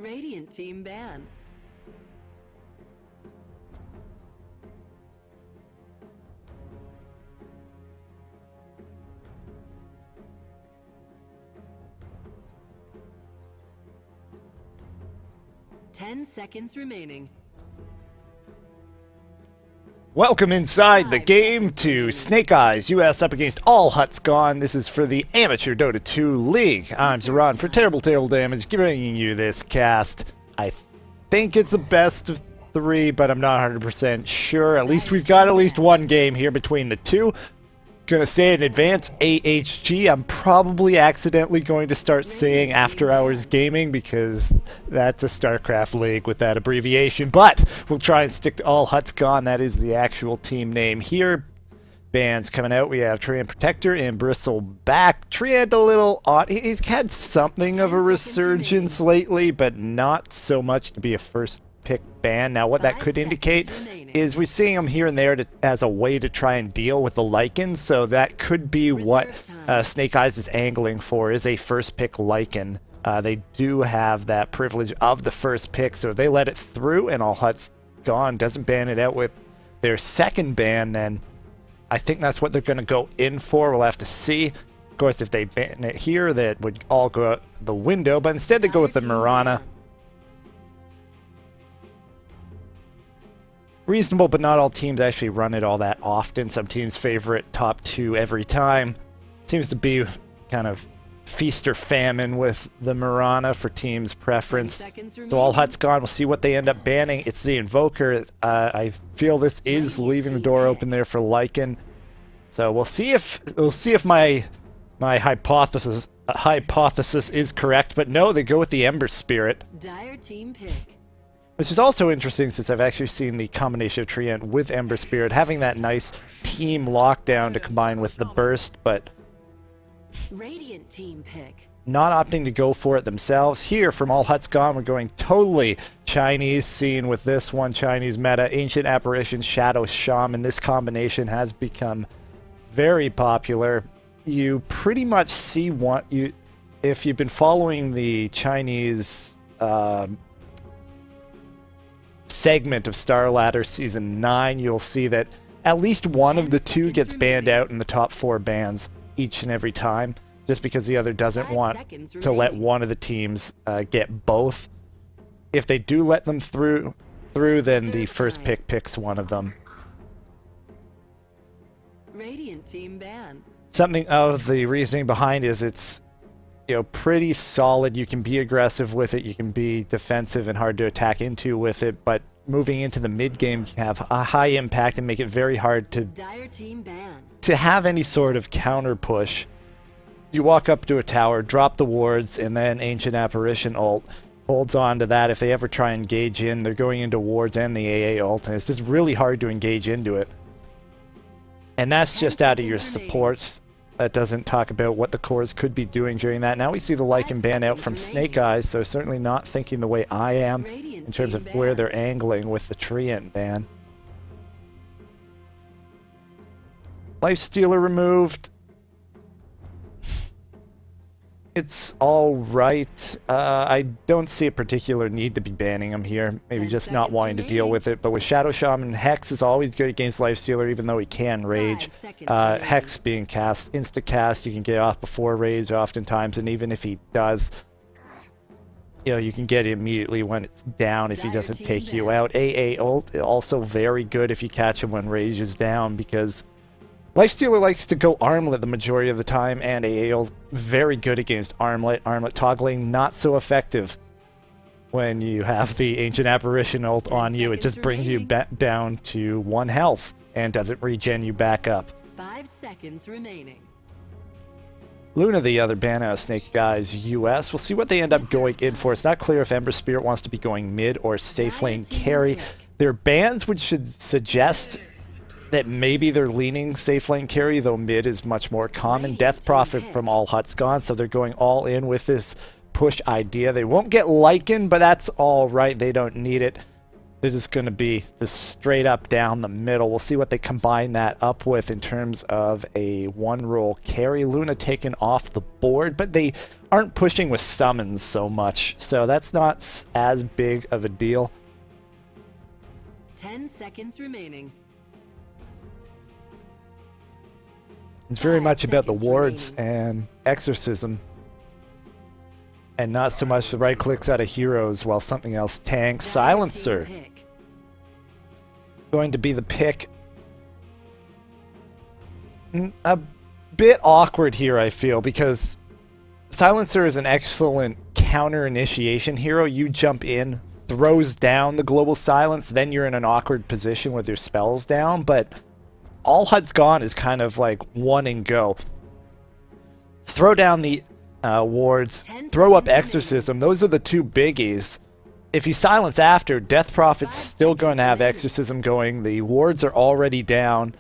Radiant team ban. Ten seconds remaining. Welcome inside the game to Snake Eyes US up against All Huts Gone. This is for the Amateur Dota 2 League. I'm Zeron for Terrible Damage, bringing you this cast. I think it's the best of 3, but I'm not 100% sure. At least we've got at least one game here between the two. Gonna say in advance, AHG. I'm probably accidentally going to start saying After Hours Gaming because that's a StarCraft league with that abbreviation. But we'll try and stick to All Huts Gone. That is the actual team name here. Bands coming out. We have Treant Protector and Bristleback. Treant a little odd. He's had something of a resurgence lately, but not so much to be a first pick ban. Now what that could indicate is we're seeing them here and there as a way to try and deal with the Lycan, so that could be what Snake Eyes is angling for, is a first pick Lycan. They do have that privilege of the first pick, so if they let it through and All Huts Gone doesn't ban it out with their second ban, then I think that's what they're going to go in for. We'll have to see. Of course, if they ban it here, that would all go out the window, but instead they go with the Mirana. Reasonable, but not all teams actually run it all that often. Some teams favor it top 2 every time. Seems to be kind of feast or famine with the Mirana for teams' preference. So All Huts Gone, we'll see what they end up banning. It's the Invoker. I feel this is leaving the door open there for Lycan. So we'll see if my hypothesis is correct. But no, they go with the Ember Spirit. Dire team pick. Which is also interesting since I've actually seen the combination of Treant with Ember Spirit, having that nice team lockdown to combine with the burst, but Radiant team pick. Not opting to go for it themselves. Here from All Huts Gone, we're going totally Chinese scene with this one. Chinese meta, Ancient Apparition, Shadow Shaman. This combination has become very popular. You pretty much see if you've been following the Chinese segment of Star Ladder Season 9, you'll see that at least one of the two gets banned out in the top 4 bans each and every time, just because the other doesn't want to let one of the teams get both. If they do let them through, then the first pick picks one of them. Radiant team ban. Something of the reasoning behind is it's pretty solid. You can be aggressive with it, you can be defensive and hard to attack into with it, but moving into the mid game can have a high impact and make it very hard to have any sort of counter push. You walk up to a tower, drop the wards, and then Ancient Apparition ult holds on to that. If they ever try and engage in, they're going into wards and the AA ult, and it's just really hard to engage into it. And that's just out of your supports. That doesn't talk about what the cores could be doing during that. Now we see the Lycan ban out from Snake Eyes, so certainly not thinking the way I am in terms of where they're angling with the Treant ban. Lifestealer removed. It's alright. I don't see a particular need to be banning him here. Maybe just not wanting to deal with it. But with Shadow Shaman, Hex is always good against Lifestealer, even though he can rage. Hex being cast, insta-cast, you can get off before rage oftentimes, and even if he does, you can get it immediately when it's down if he doesn't take you out. AA ult, also very good if you catch him when rage is down, because Lifestealer likes to go armlet the majority of the time, and AA very good against armlet. Armlet toggling, not so effective when you have the Ancient Apparition ult on you. It just brings you down to 1 health and doesn't regen you back up. 5 seconds remaining. Luna, the other ban out of Snake Eyes US. We'll see what they end up going in for. It's not clear if Ember Spirit wants to be going mid or safe lane carry. Their bans which should suggest that maybe they're leaning safe lane carry, though mid is much more common. Death Prophet from All Huts Gone, so they're going all in with this push idea. They won't get Lycan, but that's all right. They don't need it. they're just going to be just straight up down the middle. We'll see what they combine that up with in terms of a one-roll carry. Luna taken off the board, but they aren't pushing with summons so much, so that's not as big of a deal. 10 seconds remaining. It's very 5 much about the seconds wards remaining. and exorcism, and not so much the right clicks out of heroes while something else tanks. Silencer Team pick. going to be the pick. A bit awkward here, I feel, because Silencer is an excellent counter initiation hero. You jump in, throws down the global silence, then you're in an awkward position with your spells down, but All Huts Gone is kind of like one and go. Throw down the wards, 10 throw up seconds exorcism. Those are the two biggies. If you silence after, Death Prophet's 5 still going to have seconds remaining. exorcism going. The wards are already down.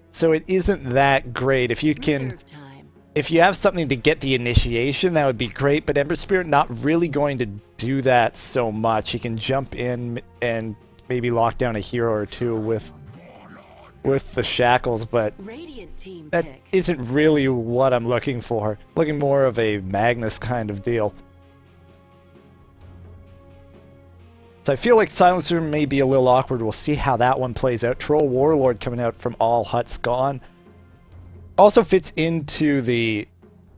So it isn't that great. If you can, Reserve time. if you have something to get the initiation, that would be great, but Ember Spirit not really going to do that so much. He can jump in and maybe lock down a hero or two with the shackles, but Radiant team that pick. isn't really what I'm looking for. Looking more of a Magnus kind of deal. So I feel like Silencer may be a little awkward. We'll see how that one plays out. Troll Warlord coming out from All Huts Gone. Also fits into the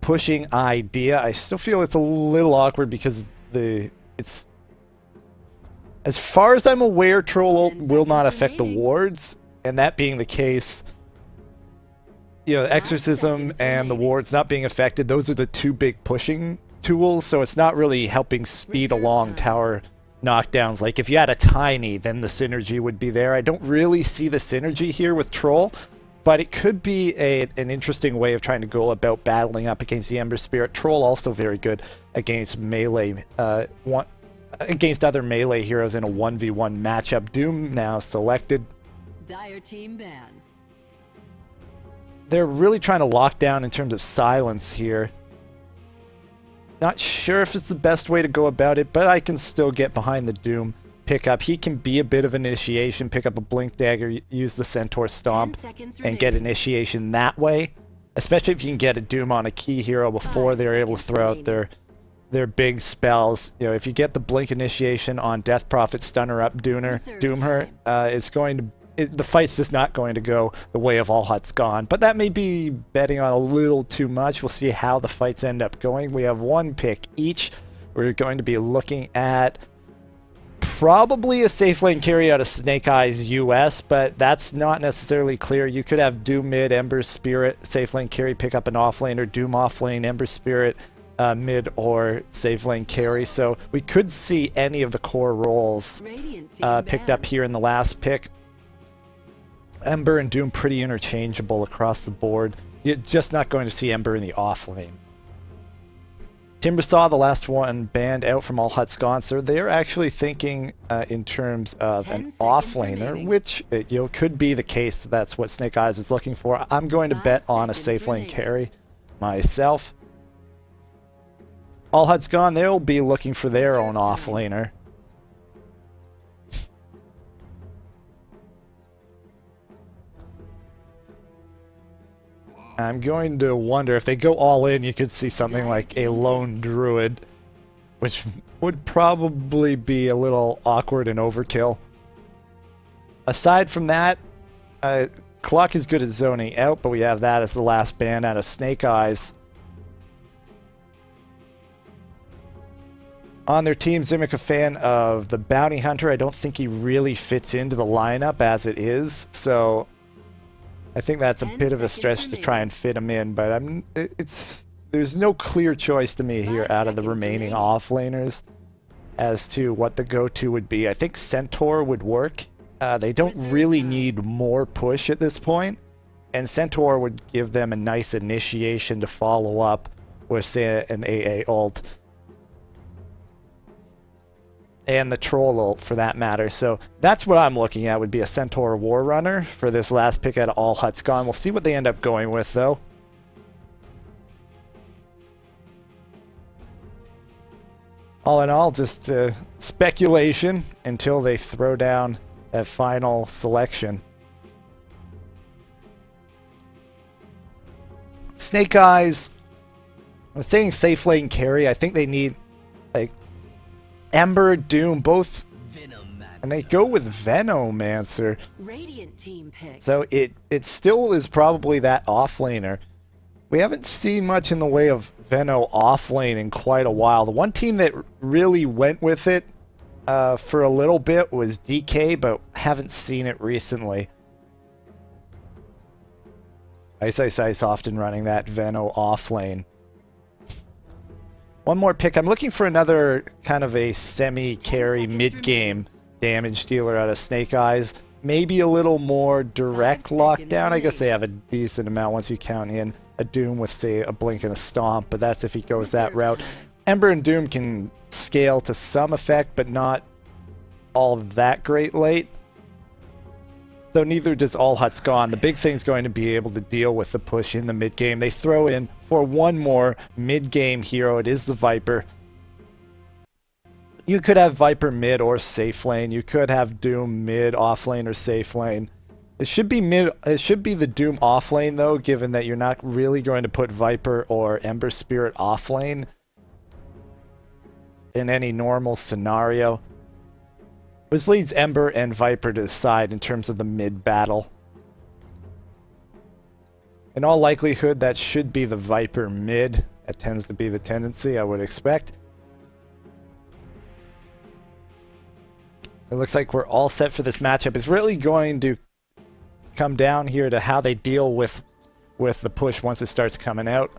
pushing idea. I still feel it's a little awkward because it's as far as I'm aware, Troll ult 10 will not seconds affect the remaining. wards, and that being the case, you know, Exorcism seconds and the remaining. wards not being affected, those are the two big pushing tools, so it's not really helping speed Reserve along time. tower knockdowns. Like if you had a Tiny, then the synergy would be there. I don't really see the synergy here with Troll, but it could be an interesting way of trying to go about battling up against the Ember Spirit. Troll also very good against melee, against other melee heroes in a 1v1 matchup. Doom now selected. Dire team ban. They're really trying to lock down in terms of silence here. Not sure if it's the best way to go about it, but I can still get behind the Doom pickup. He can be a bit of initiation, pick up a Blink Dagger, use the Centaur 10 Stomp, seconds and get remaining. initiation that way. Especially if you can get a Doom on a key hero before 5 they're able to seconds throw out their big spells. You know, if you get the Blink initiation on Death Prophet, stun her up, Reserve Doom her, time. it's going to... the fight's just not going to go the way of All Huts Gone. But that may be betting on a little too much. We'll see how the fights end up going. We have one pick each. We're going to be looking at probably a safe lane carry out of Snake Eyes US, but that's not necessarily clear. You could have Doom mid, Ember Spirit, safe lane carry, pick up an offlaner, Doom offlane, Ember Spirit, mid or safe lane carry. So we could see any of the core roles Radiant team picked up ban. here in the last pick. Ember and Doom pretty interchangeable across the board. You're just not going to see Ember in the off lane. Timbersaw, the last one, banned out from All Huts Gone, so they're actually thinking in terms of 10 an seconds off laner, remaining. which could be the case. That's what Snake Eyes is looking for. I'm going to 5 bet on a seconds safe lane remaining. carry myself. All Huts Gone, they'll be looking for their Reserve own off time. laner. I'm going to wonder if they go all in, you could see something like a lone druid, which would probably be a little awkward and overkill. Aside from that, Clock is good at zoning out, but we have that as the last ban out of Snake Eyes. On their team, Zimic a fan of the Bounty Hunter. I don't think he really fits into the lineup as it is, so I think that's a 10 bit of a seconds stretch to try remaining. and fit him in, but there's no clear choice to me here 5 out of the seconds remaining remaining. offlaners as to what the go-to would be. I think Centaur would work. They don't Reserve really time. need more push at this point, and Centaur would give them a nice initiation to follow up with, say, an AA ult. And the Troll ult, for that matter. So that's what I'm looking at, would be a Centaur War Runner for this last pick out of All Huts Gone. We'll see what they end up going with, though. All in all, just speculation until they throw down that final selection. Snake Eyes, I'm saying safe lane carry. I think they need like Ember, Doom, both, and they go with Venomancer. Radiant team pick. So it still is probably that offlaner. We haven't seen much in the way of Veno offlane in quite a while. The one team that really went with it for a little bit was DK, but haven't seen it recently. Ice Ice Ice often running that Veno offlane. One more pick. I'm looking for another kind of a semi-carry mid-game damage dealer out of Snake Eyes. Maybe a little more direct lockdown. I guess they have a decent amount once you count in a Doom with, say, a Blink and a Stomp, but that's if he goes that route. Ember and Doom can scale to some effect, but not all that great late. Though neither does All Huts Gone. The big thing's going to be able to deal with the push in the mid-game. They throw in for one more mid-game hero. It is the Viper. You could have Viper mid or safe lane. You could have Doom mid, off lane, or safe lane. It should be mid. It should be the Doom off lane though, given that you're not really going to put Viper or Ember Spirit off lane in any normal scenario. Which leads Ember and Viper to the side in terms of the mid battle. In all likelihood, that should be the Viper mid. That tends to be the tendency, I would expect. It looks like we're all set for this matchup. It's really going to come down here to how they deal with the push once it starts coming out.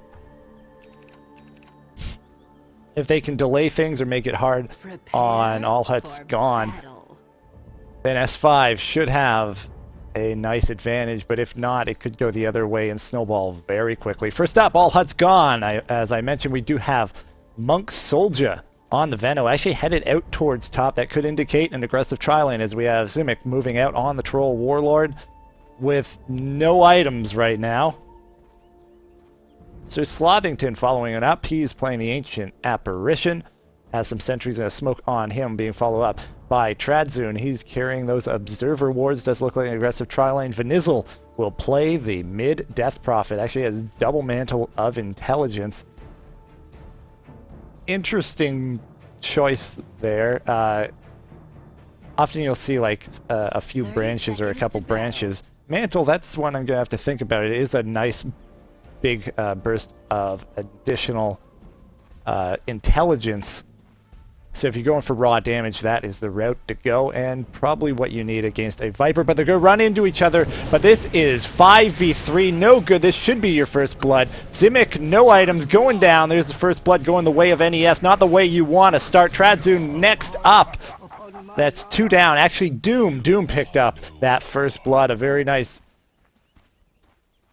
If they can delay things or make it hard on All Huts Gone, then S5 should have a nice advantage, but if not, it could go the other way and snowball very quickly. First up, All Huts Gone. As I mentioned, we do have Monk Soldier on the Veno, actually headed out towards top. That could indicate an aggressive tri-lane, as we have Simic moving out on the Troll Warlord with no items right now. So Slothington following it up. He's playing the Ancient Apparition. Has some sentries and a smoke on him, being followed up by Tradzune. He's carrying those Observer wards. Does look like an aggressive tri-lane. Vanizzle will play the mid Death Prophet. Actually has double mantle of intelligence. Interesting choice there. Often you'll see like a few branches or a couple branches. Mantle, that's one I'm gonna have to think about. It is a nice big burst of additional intelligence. So if you're going for raw damage, that is the route to go, and probably what you need against a Viper. But they're going to run into each other, but this is 5v3, no good. This should be your first blood. Simic, no items, going down. There's the first blood going the way of NES, not the way you want to start. Tradzune next up. That's 2 down. Actually, Doom picked up that first blood. A very nice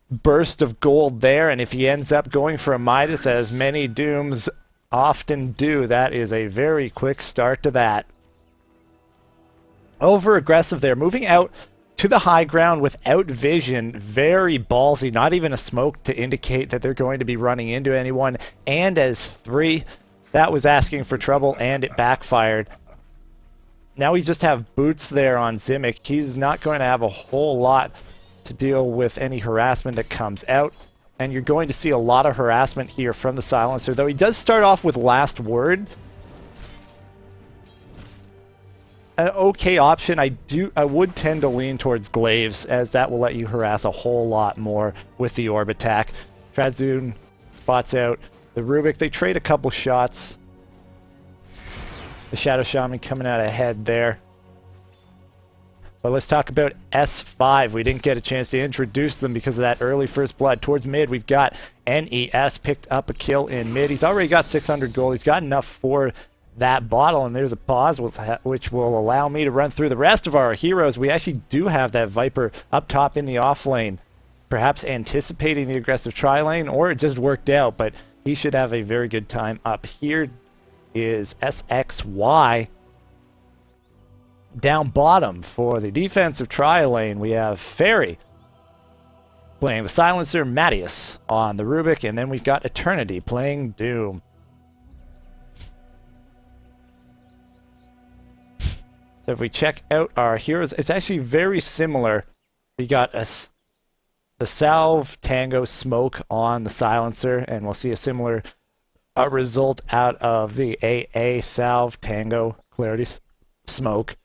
burst of gold there, and if he ends up going for a Midas, as many Dooms often do, that is a very quick start to that. Over aggressive there, moving out to the high ground without vision. Very ballsy, not even a smoke to indicate that they're going to be running into anyone. And as 3, that was asking for trouble, and it backfired. Now we just have Boots there on Simic. He's not going to have a whole lot to deal with any harassment that comes out. And you're going to see a lot of harassment here from the Silencer, though he does start off with Last Word. An okay option. I would tend to lean towards Glaives, as that will let you harass a whole lot more with the orb attack. Tradzune spots out the Rubik. They trade a couple shots. The Shadow Shaman coming out ahead there. But let's talk about S5. We didn't get a chance to introduce them because of that early first blood. Towards mid, we've got NES picked up a kill in mid. He's already got 600 gold. He's got enough for that bottle, and there's a pause which will allow me to run through the rest of our heroes. We actually do have that Viper up top in the off lane, perhaps anticipating the aggressive tri-lane, or it just worked out, but he should have a very good time. Up here is SXY. Down bottom for the defensive tri-lane, we have Fairy playing the Silencer, Mattias on the Rubik, and then we've got Eternity playing Doom. So if we check out our heroes, it's actually very similar. We got the Salve, Tango, Smoke on the Silencer, and we'll see a similar result out of the AA, Salve, Tango, Clarity, Smoke.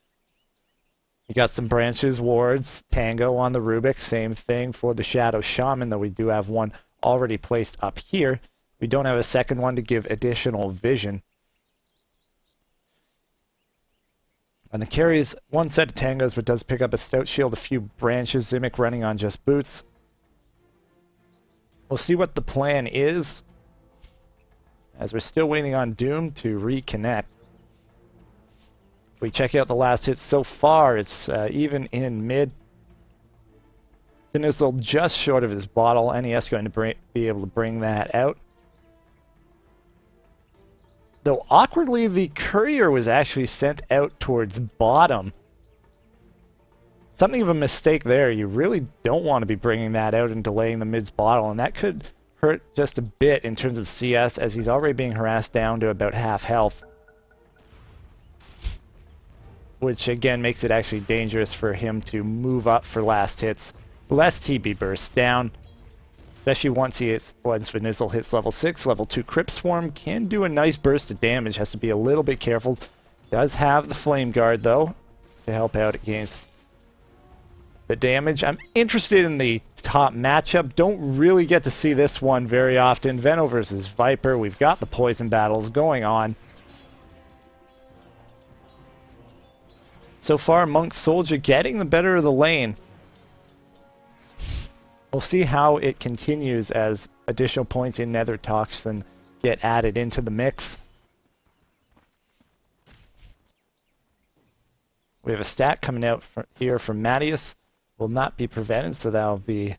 You got some branches, wards, Tango on the Rubik, same thing for the Shadow Shaman, though we do have one already placed up here. We don't have a second one to give additional vision. And the carries one set of Tangos, but does pick up a Stout Shield, a few branches, Zimic running on just boots. We'll see what the plan is, as we're still waiting on Doom to reconnect. If we check out the last hits so far, it's even in mid. Finuzzle just short of his bottle. NES going to be able to bring that out. Though awkwardly, the courier was actually sent out towards bottom. Something of a mistake there. You really don't want to be bringing that out and delaying the mid's bottle, and that could hurt just a bit in terms of CS, as he's already being harassed down to about half health. Which again makes it actually dangerous for him to move up for last hits. Less TB bursts down. Especially once Finuzzle hits level 6, level 2 Crypt Swarm can do a nice burst of damage, has to be a little bit careful. Does have the Flame Guard though, to help out against the damage. I'm interested in the top matchup. Don't really get to see this one very often. Veno versus Viper. We've got the poison battles going on. So far, Monk Soldier getting the better of the lane. We'll see how it continues as additional points in Nether Toxin get added into the mix. We have a stat coming out here from Mattias. Will not be prevented, so that'll be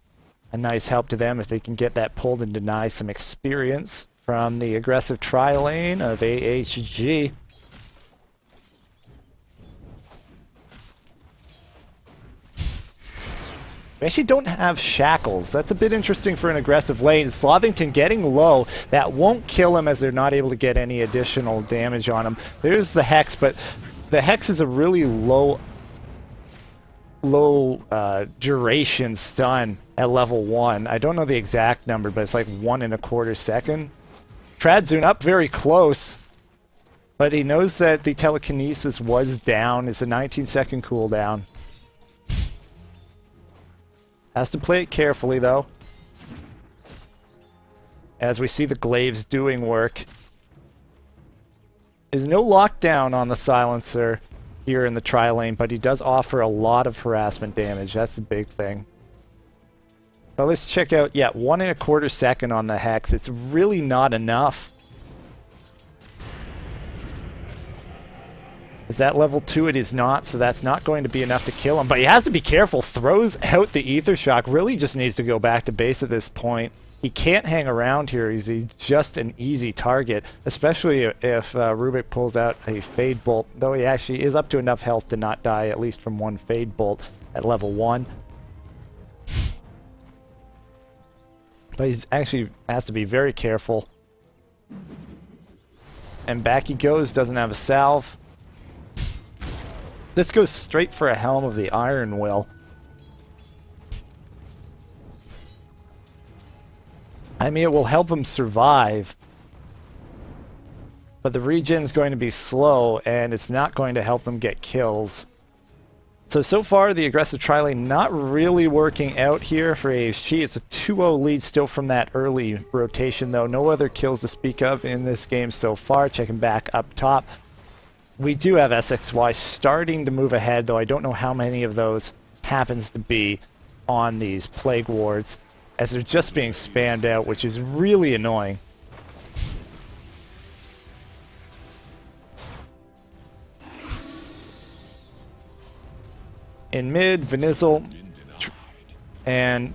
a nice help to them if they can get that pulled and deny some experience from the aggressive tri-lane of AHG. We actually don't have shackles. That's a bit interesting for an aggressive lane. Slothington getting low. That won't kill him as they're not able to get any additional damage on him. There's the Hex, but the Hex is a really low duration stun at level 1. I don't know the exact number, but it's like 1.25 seconds. Tradzune up very close, but he knows that the telekinesis was down. It's a 19-second cooldown. Has to play it carefully, though. As we see the glaives doing work. There's no lockdown on the Silencer here in the tri-lane, but he does offer a lot of harassment damage. That's the big thing. Now let's check out, 1.25 seconds on the Hex. It's really not enough. Is that level 2? It is not, so that's not going to be enough to kill him. But he has to be careful. Throws out the Ether Shock. Really just needs to go back to base at this point. He can't hang around here. He's just an easy target, especially if Rubik pulls out a Fade Bolt, though he actually is up to enough health to not die, at least from one Fade Bolt at level 1. But he's actually has to be very careful. And back he goes, doesn't have a salve. This goes straight for a Helm of the Iron Will. I mean, it will help him survive. But the regen's going to be slow, and it's not going to help him get kills. So far, the aggressive tri-lane not really working out here for AHG. It's a 2-0 lead still from that early rotation, though. No other kills to speak of in this game so far. Checking back up top. We do have SXY starting to move ahead, though I don't know how many of those happens to be on these Plague Wards, as they're just being spammed out, which is really annoying. In mid, Finuzzle and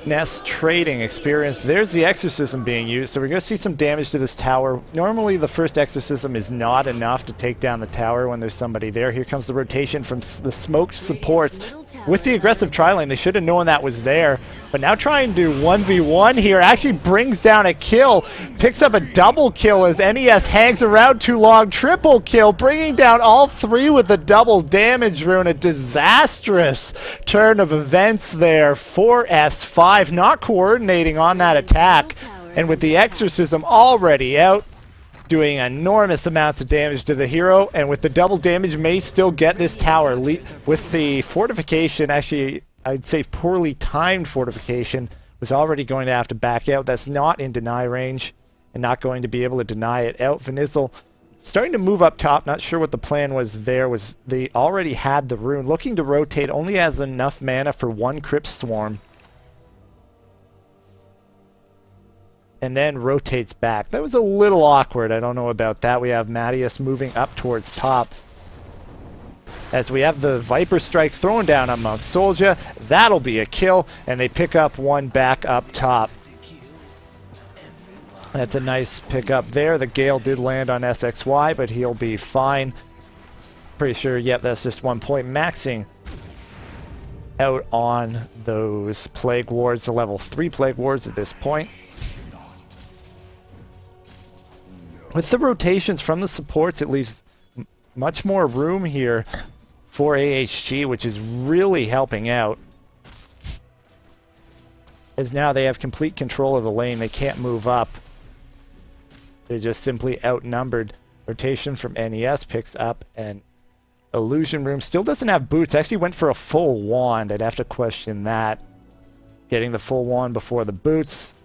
Nest trading experience. There's the exorcism being used, so we're going to see some damage to this tower. Normally the first exorcism is not enough to take down the tower when there's somebody there. Here comes the rotation from the smoked supports. With the aggressive tri-lane, they should have known that was there. But now trying to 1v1 here, actually brings down a kill. Picks up a double kill as NES hangs around too long. Triple kill, bringing down all three with the double damage rune. A disastrous turn of events there for S5. Not coordinating on that attack. And with the exorcism already out, doing enormous amounts of damage to the hero, and with the double damage may still get this tower. With the fortification, actually I'd say poorly timed fortification, was already going to have to back out. That's not in deny range and not going to be able to deny it out. Venizel starting to move up top, not sure what the plan was there. Was they already had the rune, looking to rotate, only has enough mana for one Crypt Swarm. And then rotates back. That was a little awkward. I don't know about that. We have Mattias moving up towards top. As we have the Viper Strike thrown down on Monk Soldier. That'll be a kill. And they pick up one back up top. That's a nice pickup there. The Gale did land on SXY, but he'll be fine. Pretty sure, yep, that's just 1 point. Maxing out on those Plague Wards, the level 3 Plague Wards at this point. With the rotations from the supports, it leaves much more room here for AHG, which is really helping out. As now they have complete control of the lane. They can't move up. They're just simply outnumbered. Rotation from NES picks up, and Illusion Room still doesn't have boots. Actually went for a full wand. I'd have to question that. Getting the full wand before the boots.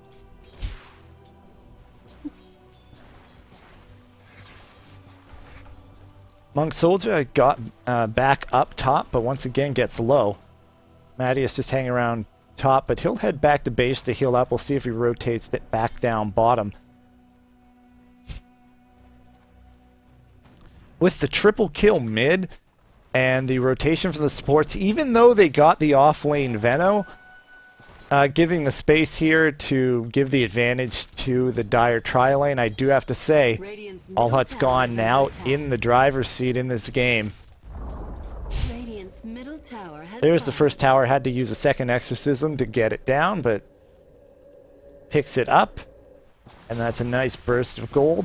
Monk Soldier got back up top, but once again gets low. Mattias just hanging around top, but he'll head back to base to heal up. We'll see if he rotates it back down bottom. With the triple kill mid and the rotation from the supports, even though they got the off-lane Veno, giving the space here to give the advantage to the Dire tri-lane, I do have to say, All Hut's gone now in the driver's seat in this game. There's the first tower, had to use a second exorcism to get it down, but picks it up, and that's a nice burst of gold.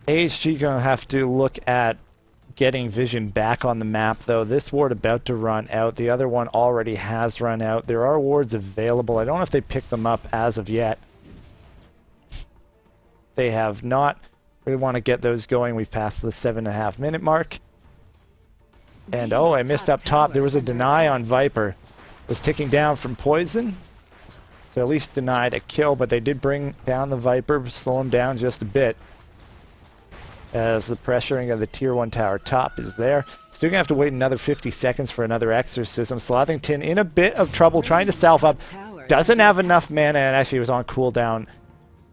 AHG gonna have to look at getting vision back on the map, though. This ward about to run out. The other one already has run out. There are wards available. I don't know if they picked them up as of yet. They have not. We want to get those going. We've passed the 7.5 minute mark. And oh, I missed up top. There was a deny on Viper. Was ticking down from poison. So at least denied a kill, but they did bring down the Viper, slow him down just a bit. As the pressuring of the tier 1 tower top is there. Still gonna have to wait another 50 seconds for another exorcism. Slothington in a bit of trouble trying to self up. Doesn't have enough mana, and actually was on cooldown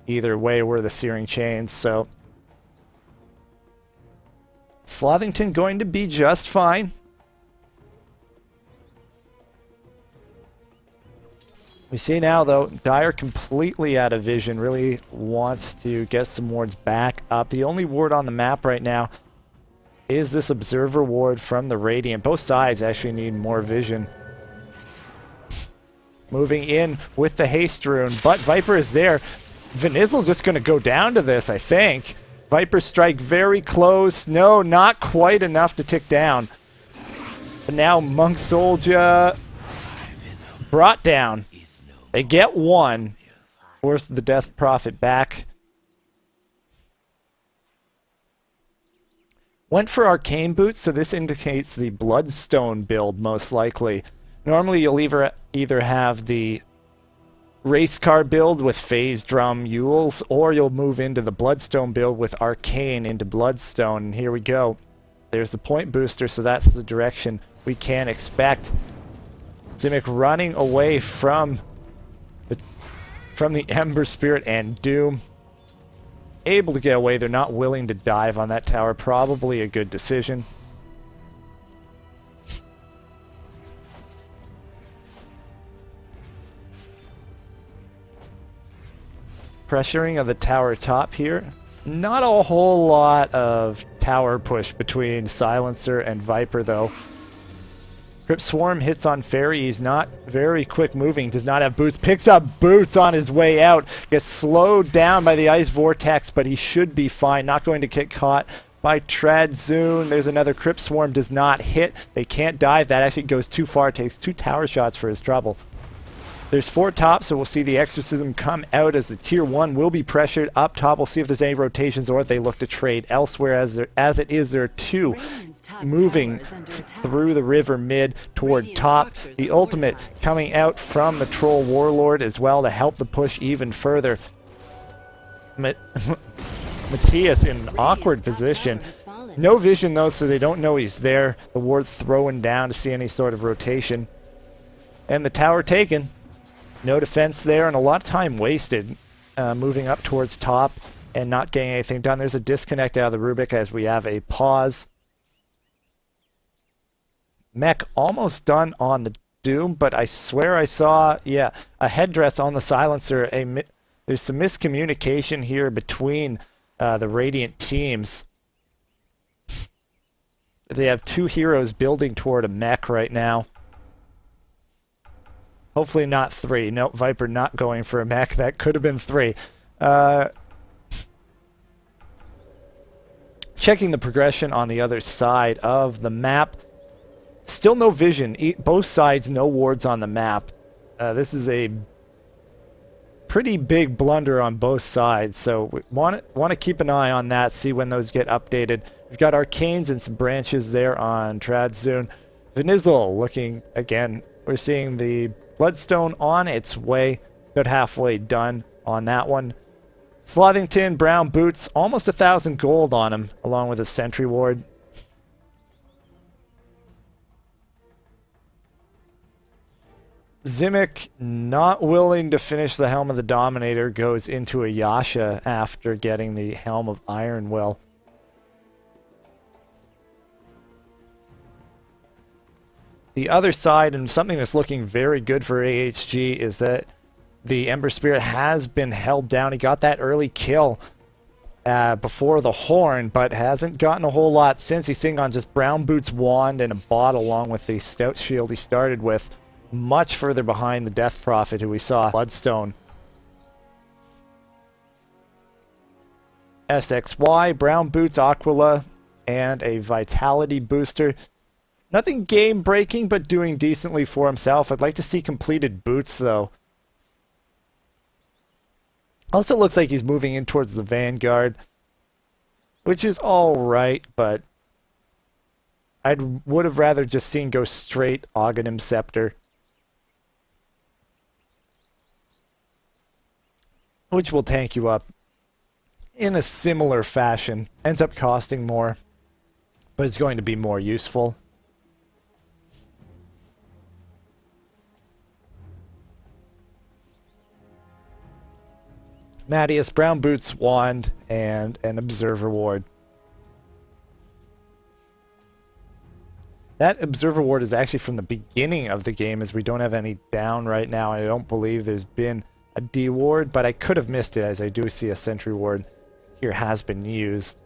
either way were the Searing Chains, so Slothington going to be just fine. We see now, though, Dire completely out of vision, really wants to get some wards back up. The only ward on the map right now is this Observer ward from the Radiant. Both sides actually need more vision. Moving in with the haste rune, but Viper is there. Venizel just going to go down to this, I think. Viper Strike very close. No, not quite enough to tick down. But now Monk Soldier brought down. They get one. Force the Death Prophet back. Went for Arcane Boots, so this indicates the Bloodstone build, most likely. Normally you'll either have the Race Car build with Phase Drum Yules, or you'll move into the Bloodstone build with Arcane into Bloodstone. And here we go. There's the point booster, so that's the direction we can expect. Simic running away from the Ember Spirit and Doom. able to get away. They're not willing to dive on that tower. Probably a good decision. Pressuring of the tower top here. Not a whole lot of tower push between Silencer and Viper, though. Crypt Swarm hits on Fairy. He's not very quick moving. Does not have boots. Picks up boots on his way out. Gets slowed down by the Ice Vortex, but he should be fine. Not going to get caught by Tradzune. There's another Crypt Swarm. Does not hit. They can't dive. That actually goes too far. Takes 2 tower shots for his trouble. There's 4 tops, so we'll see the Exorcism come out as the Tier 1 will be pressured up top. We'll see if there's any rotations or if they look to trade elsewhere. As it is, there are 2 moving through the river mid toward top. The ultimate coming out from the Troll Warlord as well to help the push even further. Matthias in an awkward position. No vision though, so they don't know he's there. The ward throwing down to see any sort of rotation. And the tower taken. No defense there, and a lot of time wasted moving up towards top and not getting anything done. There's a disconnect out of the Rubik as we have a pause. Mech almost done on the Doom, but I swear I saw, yeah, a headdress on the Silencer. There's some miscommunication here between the Radiant teams. They have 2 heroes building toward a mech right now. Hopefully not 3. No, Viper not going for a mech. That could have been 3. Checking the progression on the other side of the map. Still no vision. Both sides, no wards on the map. This is a pretty big blunder on both sides, so we want to keep an eye on that, see when those get updated. We've got Arcanes and some branches there on Tradzune. Venizel looking, again, we're seeing the Bloodstone on its way, about halfway done on that one. Slothington, brown boots, almost 1,000 gold on him, along with a sentry ward. Zimic, not willing to finish the Helm of the Dominator, goes into a Yasha after getting the Helm of Iron Will. The other side, and something that's looking very good for AHG, is that the Ember Spirit has been held down. He got that early kill before the Horn, but hasn't gotten a whole lot since. He's sitting on just Brown Boots Wand and a bot along with the Stout Shield he started with. Much further behind the Death Prophet, who we saw Bloodstone. SXY, Brown Boots, Aquila, and a Vitality booster. Nothing game-breaking, but doing decently for himself. I'd like to see completed boots, though. Also looks like he's moving in towards the Vanguard, which is alright, but I would have rather just seen go straight Aghanim Scepter, which will tank you up in a similar fashion. Ends up costing more, but it's going to be more useful. Matthias, Brown Boots, Wand, and an Observer Ward. That Observer Ward is actually from the beginning of the game, as we don't have any down right now. I don't believe there's been a D Ward, but I could have missed it, as I do see a Sentry Ward here has been used.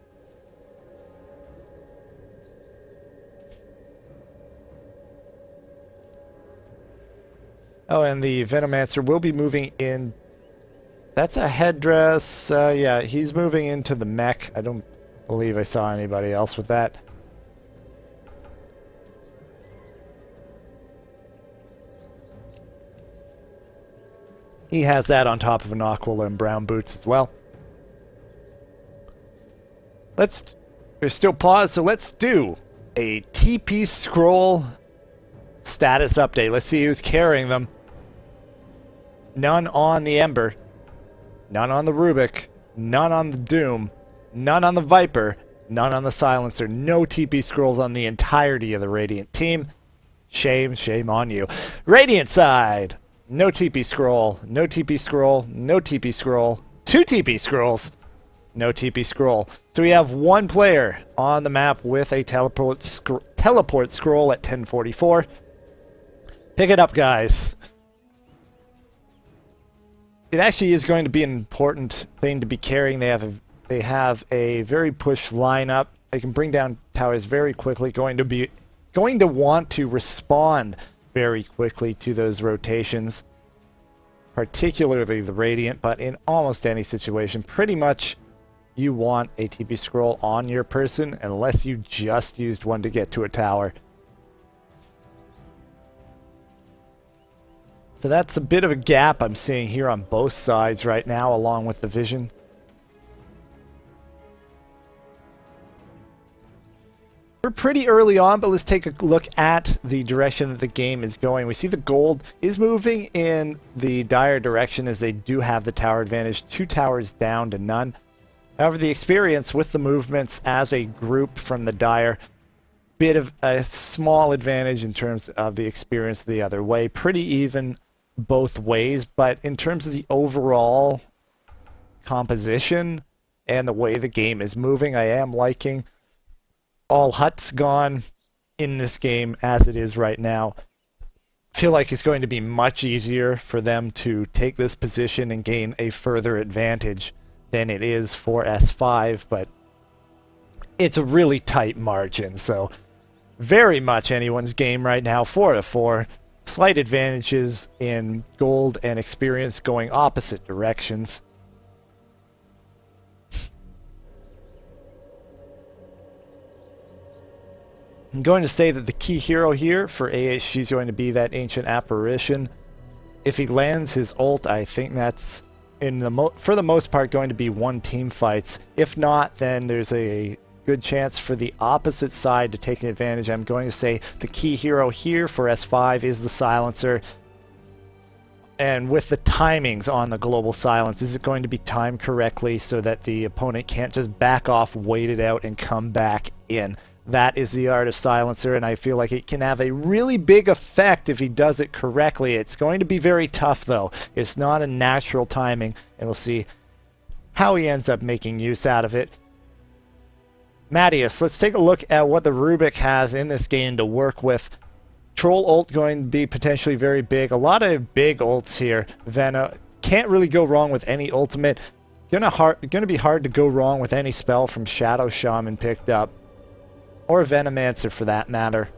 Oh, and the Venomancer will be moving in. That's a headdress. Yeah, he's moving into the mech. I don't believe I saw anybody else with that. He has that on top of an Aquila and Brown Boots as well. There's still pause, so let's do a TP scroll status update. Let's see who's carrying them. None on the Ember. None on the Rubik, none on the Doom, none on the Viper, none on the Silencer. No TP scrolls on the entirety of the Radiant team. Shame, shame on you. Radiant side, no TP scroll, no TP scroll, no TP scroll, 2 TP scrolls. No TP scroll. So we have one player on the map with a teleport scroll at 1044. Pick it up, guys. It actually is going to be an important thing to be carrying. They have a very push lineup. They can bring down towers very quickly. Going to want to respond very quickly to those rotations, particularly the Radiant, but in almost any situation, pretty much you want a TP scroll on your person unless you just used one to get to a tower. So that's a bit of a gap I'm seeing here on both sides right now, along with the vision. We're pretty early on, but let's take a look at the direction that the game is going. We see the gold is moving in the dire direction as they do have the tower advantage. 2 towers down to none. However, the experience with the movements as a group from the dire, bit of a small advantage in terms of the experience the other way. Pretty even both ways, but in terms of the overall composition and the way the game is moving, I am liking all huts gone in this game as it is right now. Feel like it's going to be much easier for them to take this position and gain a further advantage than it is for S5, but it's a really tight margin, so very much anyone's game right now. 4-4. Slight advantages in gold and experience going opposite directions. I'm going to say that the key hero here for AHG is going to be that Ancient Apparition. If he lands his ult, I think that's for the most part going to be one team fights. If not, then there's a good chance for the opposite side to take an advantage. I'm going to say the key hero here for S5 is the Silencer. And with the timings on the global silence, is it going to be timed correctly so that the opponent can't just back off, wait it out, and come back in? That is the art of Silencer, and I feel like it can have a really big effect if he does it correctly. It's going to be very tough, though. It's not a natural timing, and we'll see how he ends up making use out of it. Mattias, let's take a look at what the Rubik has in this game to work with. Troll ult going to be potentially very big. A lot of big ults here. Vena can't really go wrong with any ultimate. Gonna be hard to go wrong with any spell from Shadow Shaman picked up. Or Venomancer for that matter.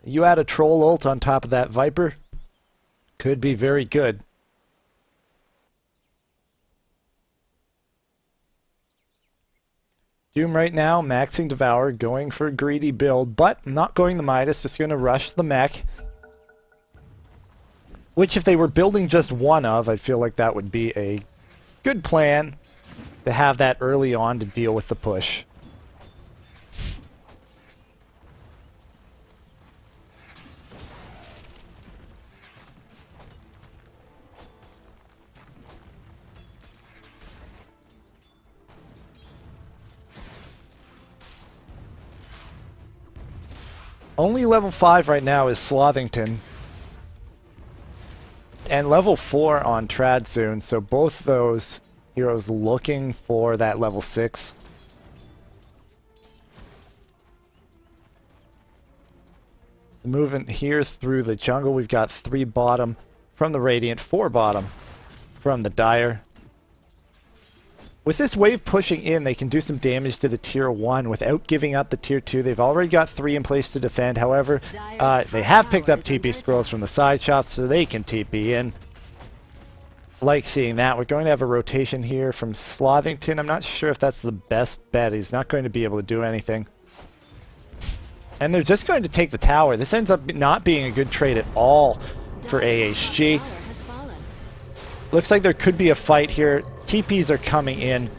You add a troll ult on top of that Viper, could be very good. Doom right now, maxing Devour, going for a greedy build, but not going the Midas, just going to rush the mech. Which if they were building just one of, I feel like that would be a good plan to have that early on to deal with the push. Only level 5 right now is Slothington. And level 4 on Trad soon, so both those heroes looking for that level 6. So moving here through the jungle, we've got 3 bottom from the Radiant, 4 bottom from the Dire. With this wave pushing in, they can do some damage to the tier 1 without giving up the tier 2. They've already got 3 in place to defend. However, they have picked up TP scrolls from the side shots, so they can TP in. Like seeing that. We're going to have a rotation here from Slothington. I'm not sure if that's the best bet. He's not going to be able to do anything. And they're just going to take the tower. This ends up not being a good trade at all for AHG. Looks like there could be a fight here. TPs are coming in.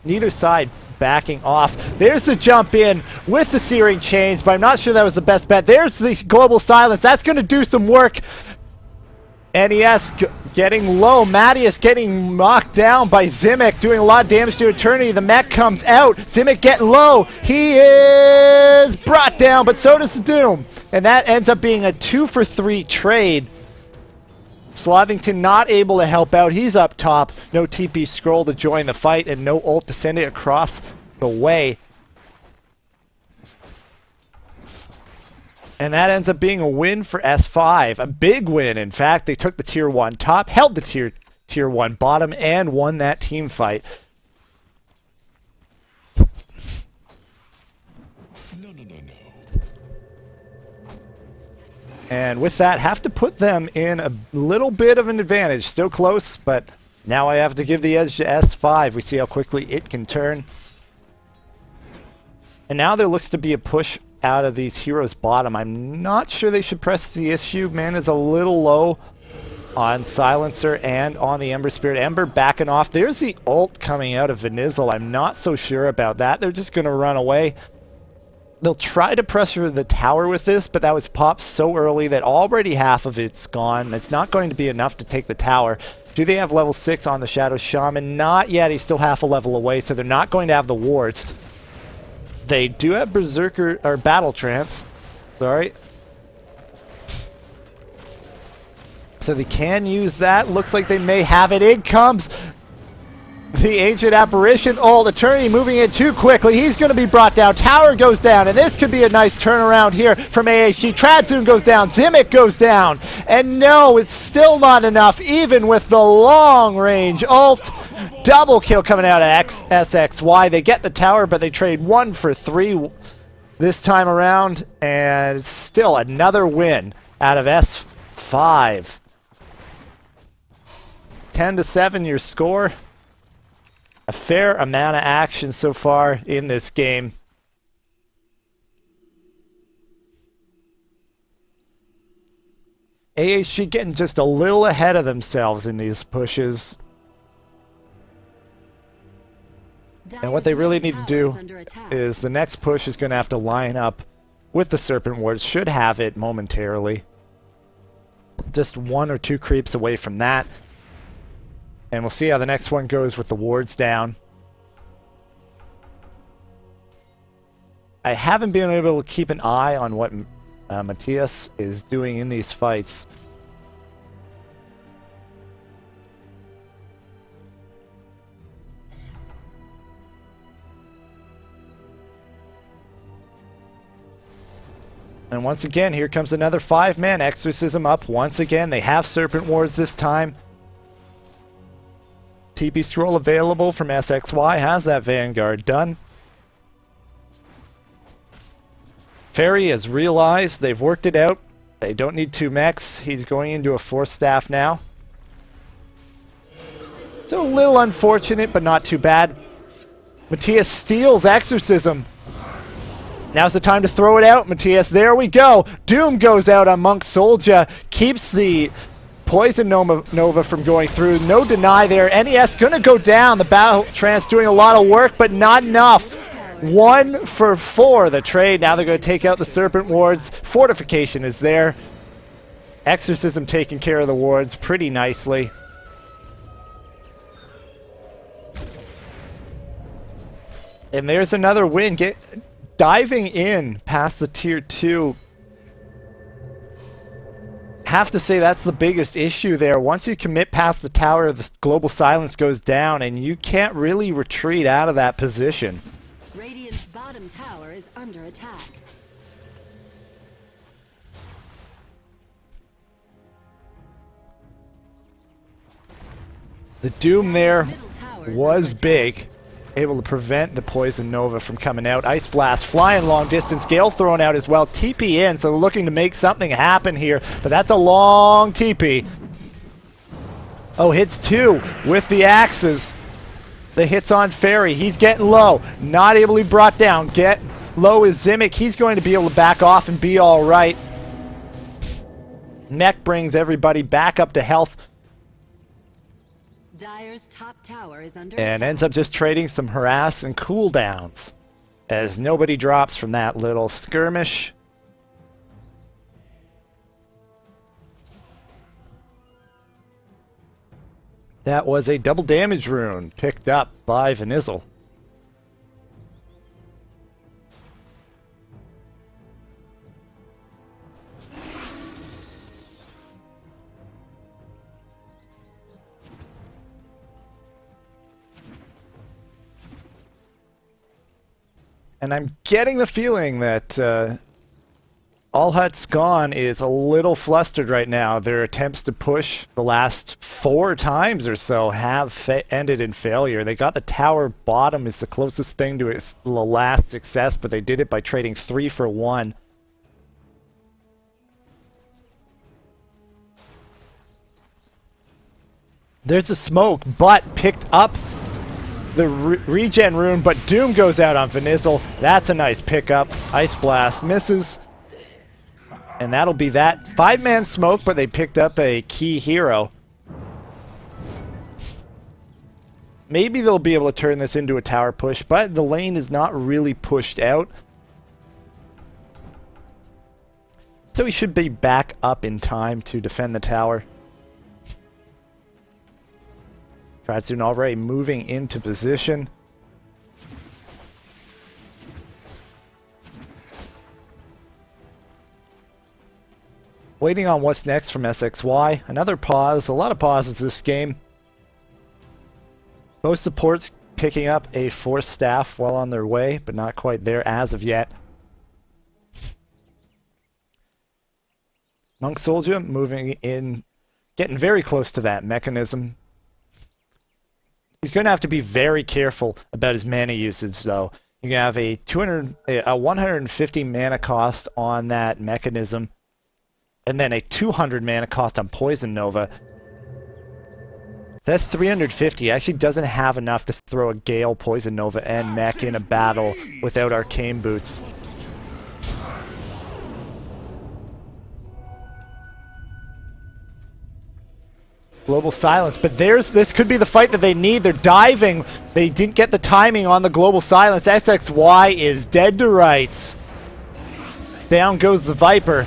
Neither side backing off. There's the jump in with the Searing Chains, but I'm not sure that was the best bet. There's the Global Silence. That's going to do some work. NES getting low. Mattias getting knocked down by Zimic, doing a lot of damage to Eternity. The mech comes out. Zimic getting low. He is brought down, but so does the Doom. And that ends up being a 2-for-3 trade. Slavington not able to help out. He's up top. No TP scroll to join the fight, and no ult to send it across the way. And that ends up being a win for S5. A big win, in fact. They took the Tier 1 top, held the Tier 1 bottom, and won that team fight. No. And with that, have to put them in a little bit of an advantage. Still close, but now I have to give the edge to S5. We see how quickly it can turn. And now there looks to be a push out of these heroes bottom. I'm not sure they should press the issue. Mana's a little low on Silencer and on the Ember Spirit. Ember backing off. There's the ult coming out of Venizel. I'm not so sure about that. They're just going to run away. They'll try to pressure the tower with this, but that was popped so early that already half of it's gone. It's not going to be enough to take the tower. Do they have level 6 on the Shadow Shaman? Not yet. He's still half a level away, so they're not going to have the wards. They do have Berserker, or Battle Trance. Sorry. So they can use that. Looks like they may have it. In comes the Ancient Apparition. Oh, the Eternity moving in too quickly. He's going to be brought down. Tower goes down, and this could be a nice turnaround here from AHG. Tradzoon goes down. Zimic goes down. And no, it's still not enough, even with the long-range ult. Double kill coming out of SXY. They get the tower, but they trade 1 for 3 this time around. And still another win out of S5. 10-7 your score. A fair amount of action so far in this game. AHG getting just a little ahead of themselves in these pushes. And what they really need to do is the next push is going to have to line up with the Serpent Wards. Should have it momentarily. Just 1 or 2 creeps away from that. And we'll see how the next one goes with the wards down. I haven't been able to keep an eye on what Matthias is doing in these fights. And once again, here comes another 5-man Exorcism up. Once again, they have Serpent Wards this time. TP scroll available from SXY. Has that Vanguard done. Fairy has realized they've worked it out. They don't need 2 mechs. He's going into a 4th staff now. So a little unfortunate, but not too bad. Matthias steals Exorcism. Now's the time to throw it out, Matthias. There we go. Doom goes out on Monk Soldier. Keeps the Poison Nova from going through. No deny there. NES gonna go down. The Battle Trance doing a lot of work, but not enough. 1 for 4 the trade. Now they're going to take out the Serpent Wards. Fortification is there. Exorcism taking care of the wards pretty nicely. And there's another win. Diving in past the Tier 2. Have to say that's the biggest issue there. Once you commit past the tower, the global silence goes down, and you can't really retreat out of that position. Radiant's bottom tower is under attack. The Doom there was big. Able to prevent the Poison Nova from coming out. Ice Blast flying long distance. Gale thrown out as well. TP in, so looking to make something happen here. But that's a long TP. Oh, hits 2 with the axes. The hits on Fairy. He's getting low. Not able to be brought down. Get low is Zimic. He's going to be able to back off and be alright. Mech brings everybody back up to health. Dire's top tower is under And attack. ends up just trading some harass and cooldowns as nobody drops from that little skirmish. That was a double damage rune picked up by Vanizel. And I'm getting the feeling that All Huts Gone is a little flustered right now. Their attempts to push the last 4 times or so have ended in failure. They got the tower bottom is the closest thing to its last success, but they did it by trading 3 for 1. There's a smoke, but picked up the regen rune, but Doom goes out on Vanizel. That's a nice pickup. Ice Blast misses. And that'll be that. 5-man smoke, but they picked up a key hero. Maybe they'll be able to turn this into a tower push, but the lane is not really pushed out. So he should be back up in time to defend the tower. Tratsun already moving into position. Waiting on what's next from SXY. Another pause. A lot of pauses this game. Both supports picking up a Force Staff well on their way, but not quite there as of yet. Monk Soldier moving in, getting very close to that mechanism. He's going to have to be very careful about his mana usage, though. You can have a 150 mana cost on that mechanism, and then a 200 mana cost on Poison Nova. That's 350. Actually doesn't have enough to throw a Gale, Poison Nova, and Mech in a battle without Arcane Boots. Global Silence, but this could be the fight that they need. They're diving. They didn't get the timing on the Global Silence. SXY is dead to rights. Down goes the Viper.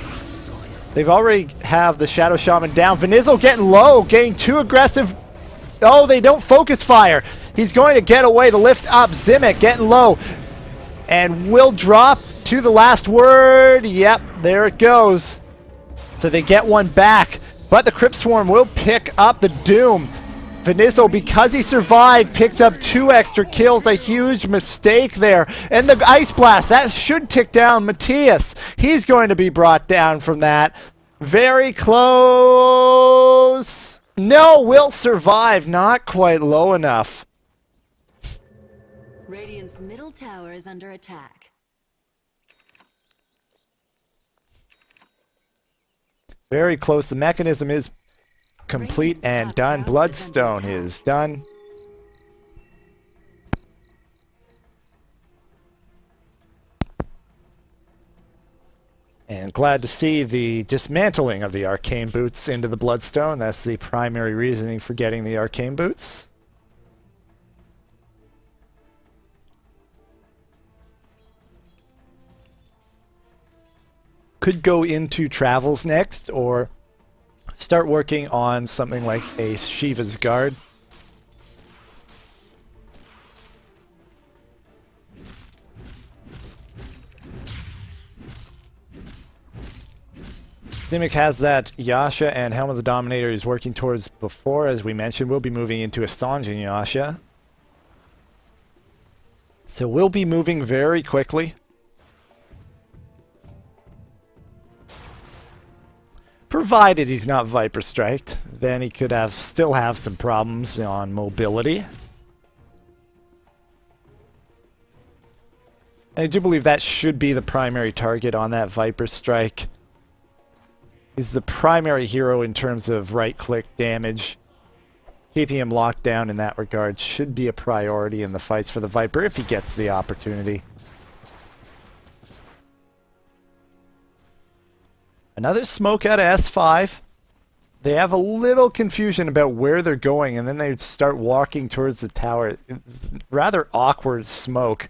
They've already have the Shadow Shaman down. Vanizel getting low, getting too aggressive. Oh, they don't focus fire. He's going to get away. The lift up. Zimic getting low. And will drop to the last word. Yep, there it goes. So they get one back. But the Crypt Swarm will pick up the Doom. Vanizel, because he survived, picks up 2 extra kills. A huge mistake there. And the Ice Blast, that should tick down Matthias. He's going to be brought down from that. Very close. No, will survive. Not quite low enough. Radiant's middle tower is under attack. Very close. The mechanism is complete and done. Bloodstone is done. And glad to see the dismantling of the Arcane Boots into the Bloodstone. That's the primary reasoning for getting the Arcane Boots. Could go into Travels next, or start working on something like a Shiva's Guard. Zimic has that Yasha and Helm of the Dominator he's working towards before. As we mentioned, we'll be moving into a Sanjin Yasha. So we'll be moving very quickly. Provided he's not Viper Striked, then he could still have some problems on mobility. And I do believe that should be the primary target on that Viper Strike. He's the primary hero in terms of right-click damage. Keeping him locked down in that regard should be a priority in the fights for the Viper if he gets the opportunity. Another smoke out of S5. They have a little confusion about where they're going, and then they start walking towards the tower. It's rather awkward smoke.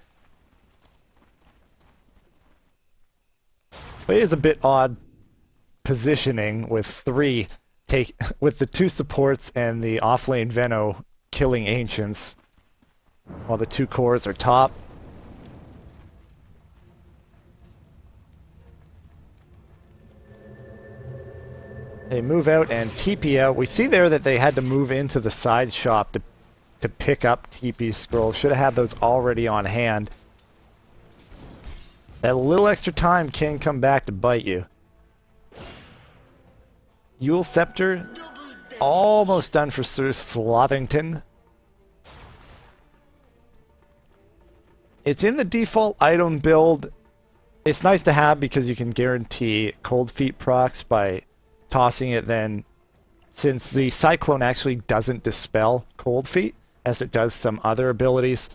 But it is a bit odd positioning with 3 take with the 2 supports and the offlane Veno killing Ancients, while the 2 cores are top. They move out and TP out. We see there that they had to move into the side shop to pick up TP scrolls. Should have had those already on hand. That little extra time can come back to bite you. Yule Scepter, almost done for Sir Slothington. It's in the default item build. It's nice to have because you can guarantee cold feet procs by tossing it then, since the Cyclone actually doesn't dispel cold feet as it does some other abilities.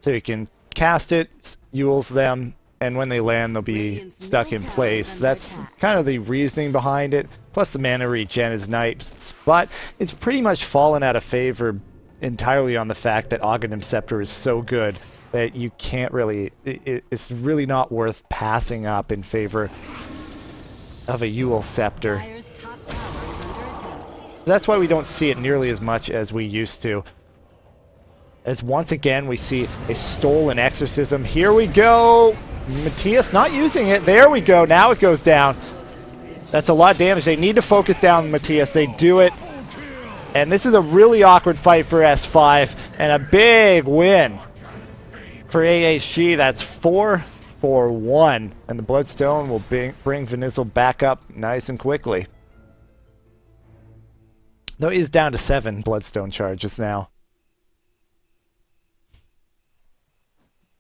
So you can cast it, Yules them, and when they land they'll be stuck in place. That's kind of the reasoning behind it. Plus the mana regen is nice, but it's pretty much fallen out of favor entirely on the fact that Aghanim Scepter is so good that you can't really, it's really not worth passing up in favor of a Yule Scepter. That's why we don't see it nearly as much as we used to. As once again we see a stolen exorcism. Here we go! Matthias not using it. There we go. Now it goes down. That's a lot of damage. They need to focus down Matthias. They do it. And this is a really awkward fight for S5. And a big win for AHG. That's 4-1. And the Bloodstone will bring Venizel back up nice and quickly. Though he is down to 7 Bloodstone charges now.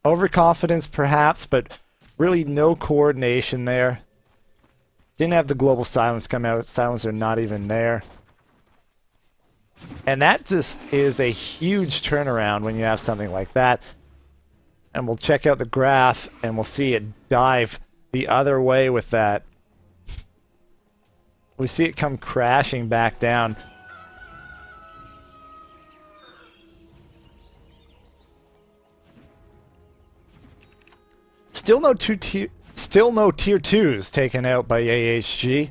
Overconfidence perhaps, but really no coordination there. Didn't have the global silence come out. Silencer not even there. And that just is a huge turnaround when you have something like that. And we'll check out the graph and we'll see it dive the other way with that. We see it come crashing back down. Still no tier 2s taken out by AHG.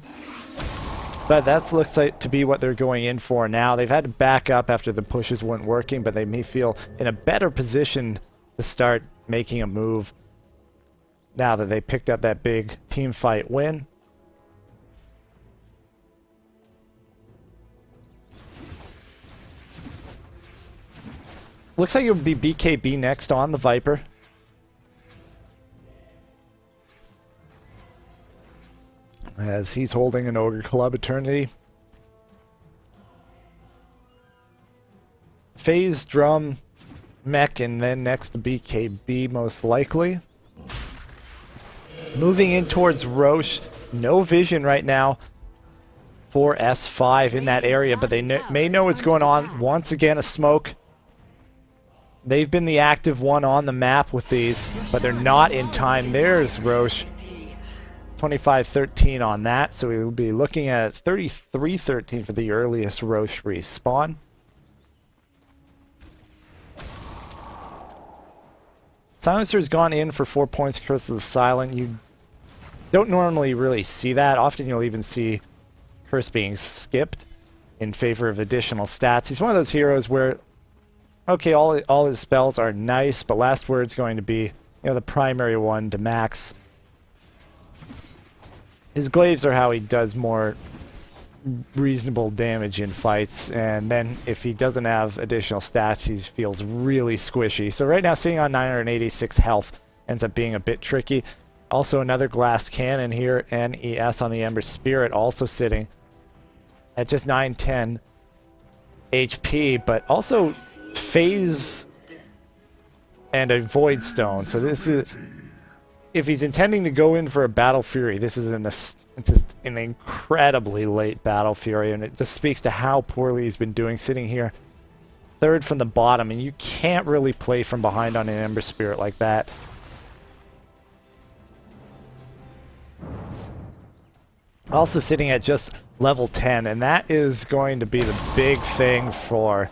But that looks like to be what they're going in for now. They've had to back up after the pushes weren't working, but they may feel in a better position to start making a move now that they picked up that big team fight win. Looks like it would be BKB next on the Viper. As he's holding an Ogre Club Eternity. Phase, Drum, Mech, and then next to BKB most likely. Moving in towards Roche. No vision right now for S5 in that area, but they may know what's going on. Once again, a smoke. They've been the active one on the map with these, but they're not in time. There's Roche. 25-13 on that, so we will be looking at 33-13 for the earliest Roche respawn. Silencer's gone in for 4 points, Curse of the Silent. You don't normally really see that. Often you'll even see Curse being skipped in favor of additional stats. He's one of those heroes where, okay, all his spells are nice, but last word's going to be, the primary one to max. His glaives are how he does more reasonable damage in fights, and then if he doesn't have additional stats, he feels really squishy. So right now, sitting on 986 health ends up being a bit tricky. Also, another glass cannon here, NES on the Ember Spirit, also sitting at just 910 HP, but also phase and a Void Stone. So this is, if he's intending to go in for a Battle Fury, this is just an incredibly late Battle Fury, and it just speaks to how poorly he's been doing sitting here third from the bottom, and you can't really play from behind on an Ember Spirit like that. Also sitting at just level 10, and that is going to be the big thing for...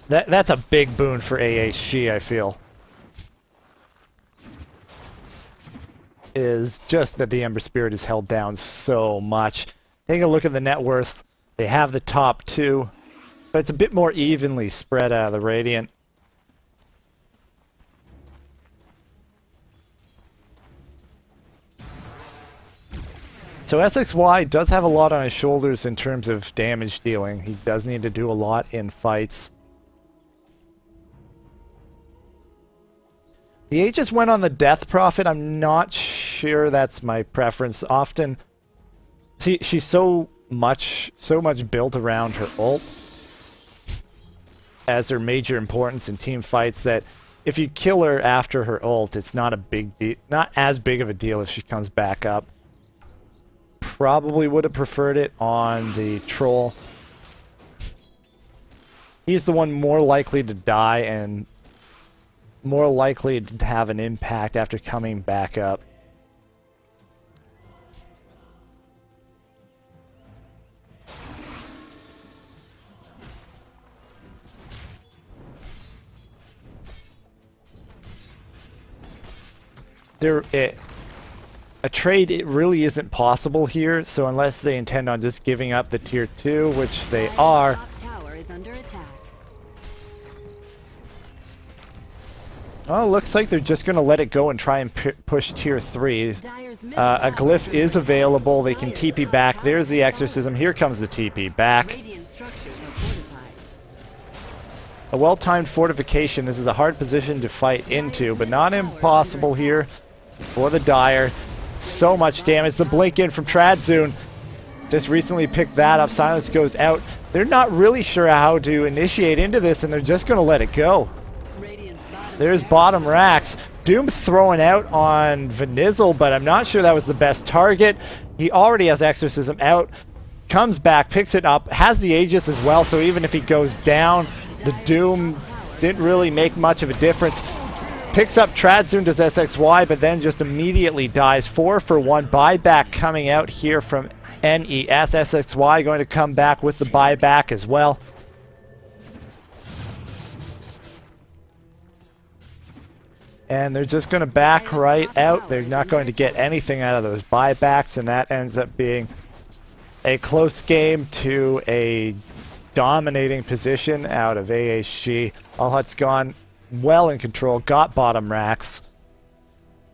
That's a big boon for AHG, I feel. Is just that the Ember Spirit is held down so much. Take a look at the net worth. They have the top two, but it's a bit more evenly spread out of the Radiant. So SXY does have a lot on his shoulders in terms of damage dealing. He does need to do a lot in fights. The Aegis went on the Death Prophet. I'm not sure that's my preference. Often, see, she's so much built around her ult as her major importance in team fights that if you kill her after her ult, it's not not as big of a deal if she comes back up. Probably would have preferred it on the Troll. He's the one more likely to die and more likely to have an impact after coming back up. A trade, it really isn't possible here, so unless they intend on just giving up the tier 2, which they are. Top tower is under attack. Oh, looks like they're just going to let it go and try and push tier 3. A glyph is available. They can TP back. There's the exorcism. Here comes the TP back. Radiant structures are fortified. A well-timed fortification. This is a hard position to fight into, but not impossible here for the Dire. So much damage. The blink in from Tradzune. Just recently picked that up. Silence goes out. They're not really sure how to initiate into this, and they're just going to let it go. There's bottom racks. Doom throwing out on Vanizzle, but I'm not sure that was the best target. He already has Exorcism out. Comes back, picks it up, has the Aegis as well, so even if he goes down, the Doom didn't really make much of a difference. Picks up Tradzune, does SXY, but then just immediately dies. 4 for 1 buyback coming out here from NES. SXY going to come back with the buyback as well. And they're just going to back right out. They're not going to get anything out of those buybacks, and that ends up being a close game to a dominating position out of AHG. All Hut's gone well in control, got bottom racks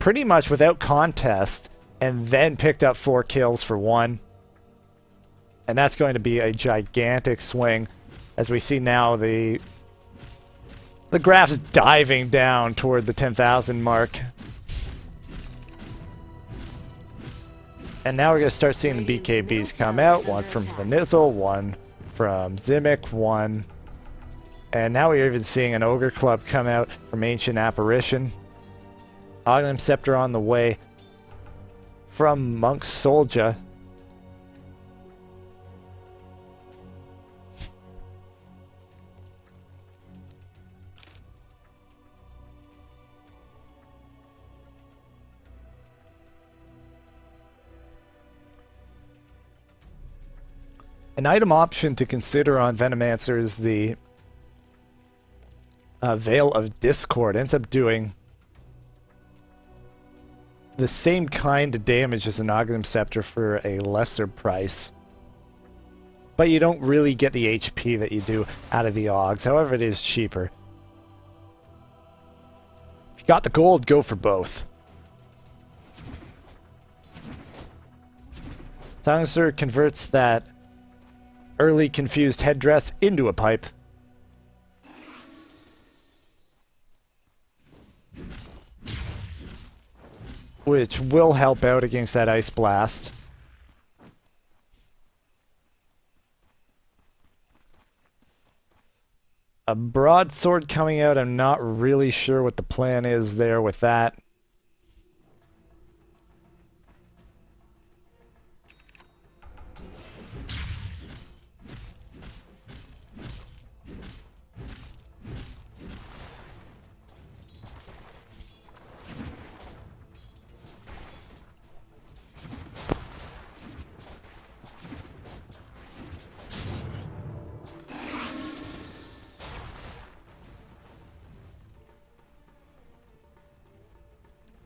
pretty much without contest, and then picked up 4 kills for 1. And that's going to be a gigantic swing, as we see now the graph's diving down toward the 10,000 mark. And now we're going to start seeing the BKBs come out. One from Vanizzle, one from Zimic, one. And now we're even seeing an Ogre Club come out from Ancient Apparition. Aghanim Scepter on the way from Monk Soldier. An item option to consider on Venomancer is the Veil of Discord. Ends up doing the same kind of damage as an Aghanim Scepter for a lesser price. But you don't really get the HP that you do out of the Augs. However, it is cheaper. If you got the gold, go for both. Silencer converts that early confused headdress into a pipe. Which will help out against that Ice Blast. A broadsword coming out. I'm not really sure what the plan is there with that.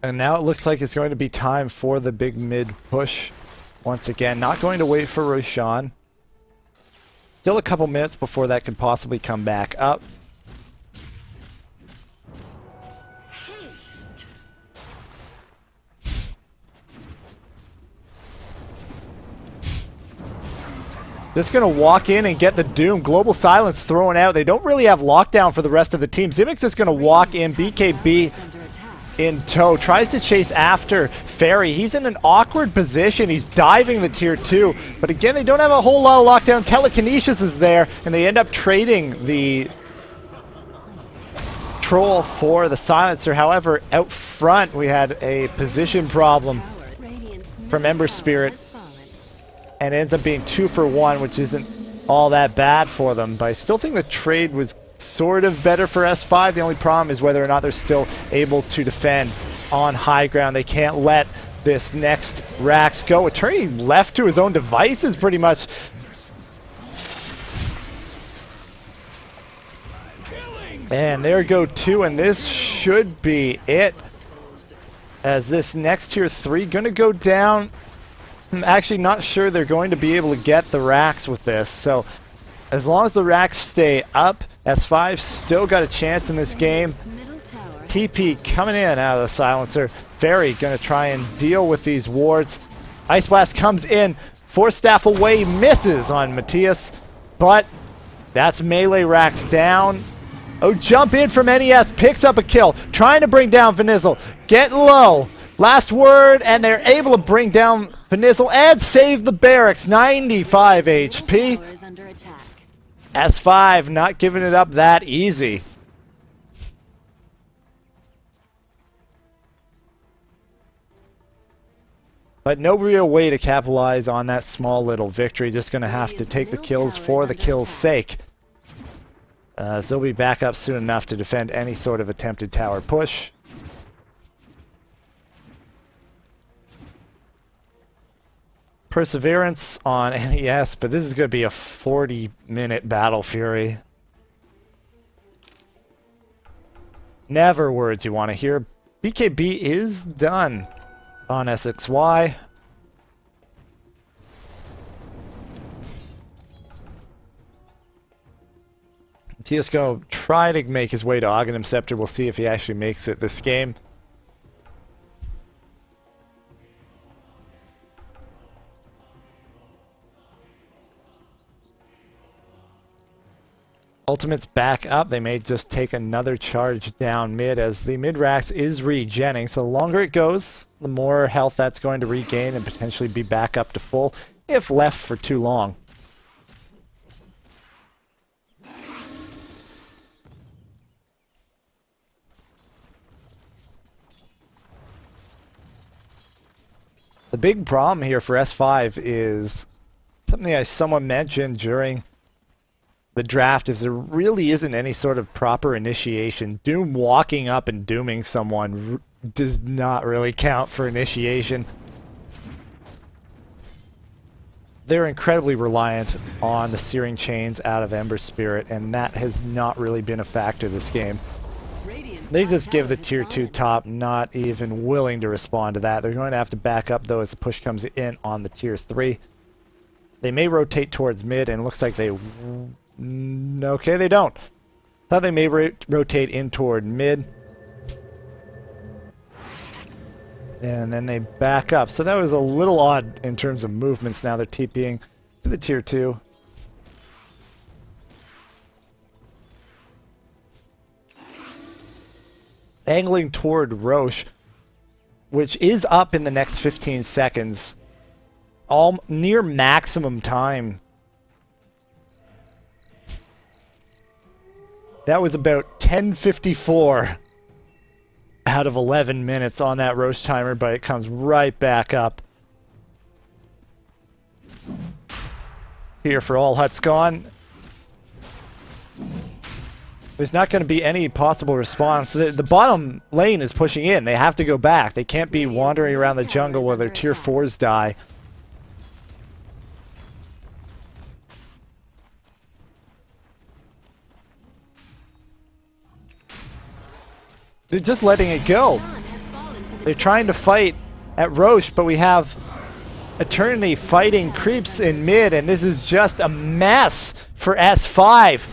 And now it looks like it's going to be time for the big mid push Once again, not going to wait for Roshan. Still a couple minutes before that could possibly come back up. Just going to walk in and get the Doom. Global Silence thrown out. They don't really have lockdown for the rest of the team. Zimic's just going to walk in. BKB in tow. Tries to chase after Fairy. He's in an awkward position. He's diving the tier 2. But again, they don't have a whole lot of lockdown. Telekinesis is there. And they end up trading the Troll for the Silencer. However, out front, we had a position problem from Ember Spirit. And it ends up being 2 for 1, which isn't all that bad for them. But I still think the trade was sort of better for S5. The only problem is whether or not they're still able to defend on high ground. They can't let this next Rax go. Eternity left to his own devices pretty much. And there go 2, and this should be it. As this next tier 3 gonna go down. I'm actually not sure they're going to be able to get the racks with this. So as long as the racks stay up, S5 still got a chance in this game. TP coming in out of the Silencer. Fairy going to try and deal with these wards. Ice Blast comes in. Force Staff away, misses on Matthias. But that's melee racks down. Oh, jump in from NES, picks up a kill. Trying to bring down Venizel. Getting low. Last word, and they're able to bring down Venizel and save the barracks. 95 HP. S5 not giving it up that easy. But no real way to capitalize on that small little victory. Just going to have to take the kills for the kills' sake. So they'll be back up soon enough to defend any sort of attempted tower push. Perseverance on NES, but this is going to be a 40-minute Battle Fury. Never words you want to hear. BKB is done on SXY. He's going to try to make his way to Aghanim Scepter. We'll see if he actually makes it this game. Ultimate's back up. They may just take another charge down mid as the mid-rax is regenning. So the longer it goes, the more health that's going to regain and potentially be back up to full if left for too long. The big problem here for S5 is something I somewhat mentioned during the draft is there really isn't any sort of proper initiation. Doom walking up and dooming someone does not really count for initiation. They're incredibly reliant on the Searing Chains out of Ember Spirit, and that has not really been a factor this game. They just give the tier 2 top, not even willing to respond to that. They're going to have to back up though as the push comes in on the tier 3. They may rotate towards mid, and it looks like they... Okay, they don't. Thought they may rotate in toward mid. And then they back up. So that was a little odd in terms of movements. Now they're TPing to the tier 2. Angling toward Roche, which is up in the next 15 seconds. All near maximum time. That was about 10:54 out of 11 minutes on that Roche timer, but it comes right back up. Here for All Huts Gone. There's not going to be any possible response. The bottom lane is pushing in. They have to go back. They can't be wandering around the jungle where their tier 4s die. They're just letting it go. They're trying to fight at Roche, but we have Eternity fighting creeps in mid, and this is just a mess for S5.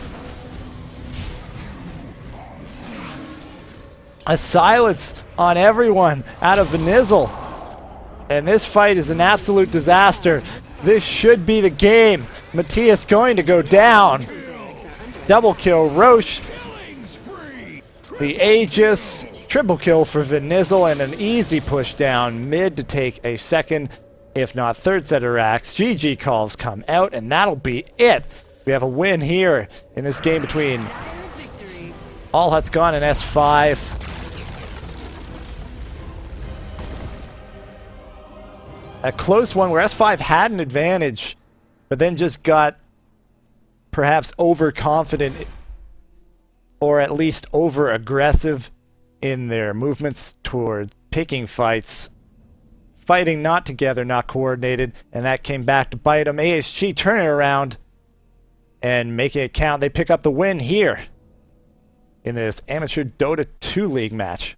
A silence on everyone out of Venizel. And this fight is an absolute disaster. This should be the game. Matthias going to go down. Double kill Roche. The Aegis. Triple kill for Venizel and an easy push down mid to take a second, if not third set of racks. GG calls come out, and that'll be it. We have a win here in this game between All Huts Gone and S5. A close one where S5 had an advantage, but then just got perhaps overconfident or at least over-aggressive in their movements toward picking fights. Fighting not together, not coordinated, and that came back to bite them. ASG turning around and making it count. They pick up the win here in this Amateur Dota 2 League match.